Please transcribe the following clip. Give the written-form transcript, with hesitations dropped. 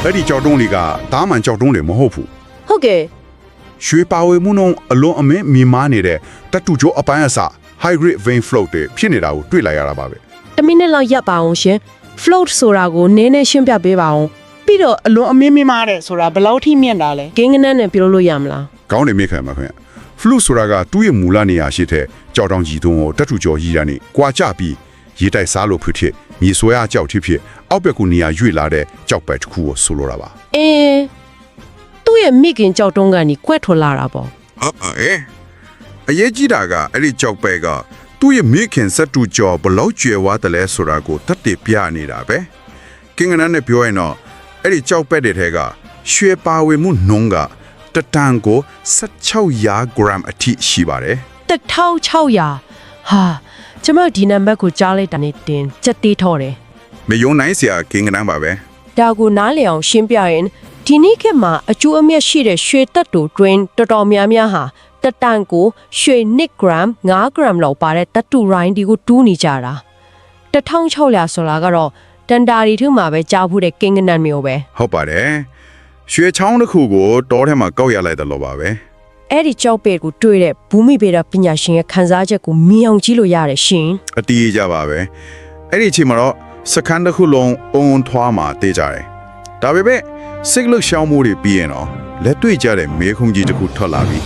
အဲ့ဒီကြောက်တုံးတွေကတားမှန်ကြောက်တုံးတွေမဟုတ်ဘူး ဟုတ်ကဲ့ ရွှေပါဝေမှုနှုန်းအလွန်အမင်းမြင့်မားနေတဲ့တတူကျော်အပိုင်းအစ high grade vein float တွေဖြစ်နေတာကိုတွေ့လိုက်ရတာပါပဲ 1 မိနစ်လောက်ရပ်ပါအောင်ရှင် float ဆိုတာကိုနည်းနည်းရှင်းပြပေးပါအောင် ပြီးတော့အလွန်အမင်းမင်းမားတယ်ဆိုတာဘယ်လောက်ထိမြင့်တာလဲ ဂင်းကနန်းနဲ့ပြောလို့ရမလား ကောင်းတယ်မိခင်ပါခင်ဗျ flute ဆိုတာကသူ့ရဲ့မူလနေရာရှိတဲ့ကြောက်တောင်ကြီးသွန်းကိုတတူကျော်ကြီးရနေကွာကြပြီးရေတိုက်စားလို့ဖြစ်မြေဆွဲအားကြောက်ဖြစ်အောက်ဘက်ကနေရာရွေ့လာတဲ့ကြောက်ပဲတစ်ခုကိုဆိုလိုတာပါ သူ့ရဲ့မိခင်ကြောက်တုံးကနေကွက်ထွက်လာတာပေါ့ အရေးကြီးတာကအဲ့ဒီကြောက်ပဲကသူ့ရဲ့မိခင်စက်တူကျော်ဘလောက်ကျွယ်ဝတယ်လဲဆိုတာကိုတတ်တည်ပြနေတာပဲကင်္ဂနန်းနဲ့ပြောရင်တော့အဲ့ဒီကြောက်ပဲတဲ့ထဲကရွှေပါဝေမှုနှုန်းကတတန်ကို1600 gram အထိရှိပါတယ် 1600ဟာကျမဒီနံပါတ်ကိုကြားလိုက်တာနဲ့တင်ချက်သေးထော်တယ် မယုံနိုင်စရာကင်္ဂနန်းပါပဲ ဒါကိုနားလည်အောင်ရှင်းပြရင်ဒီနေ့ခေတ်မှာအကျိုးအမြတ်ရှိတဲ့ရွှေတက်တူတွင်တော်တော်များများဟာတတန်ကိုရွှေ1 gram 5 gram လောက်ပါတဲ့တတူရိုင်းဒီကိုတူးနေကြတာ1600ဆိုတာကတော့တန်တာရီထုမှာပဲကြားဖို့တဲ့ကင်္ဂနန်မျိုးပဲ ဟုတ်ပါတယ်ရွှေချောင်းတစ်ခုကိုတောထဲမှာကောက်ရလိုက်တယ်လို့ပါပဲ အဲ့ဒီကြောက်ပေကိုတွေ့တဲ့ဘူမိဗေဒပညာရှင်ရဲ့ခန်းစားချက်ကိုမြင်အောင်ကြည့်လို့ရတယ်ရှင် အတီးကြပါပဲအဲ့ဒီအချိန်မှာတော့စကန်တစ်ခုလုံးအုံထွားမှာတေးကြတယ်ဒါပေမဲ့စိတ်လှုပ်ရှားမှုတွေပြီးရင်တော့လက်တွေ့ကြတဲ့မေးခွန်းကြီးတစ်ခုထွက်လာပြီ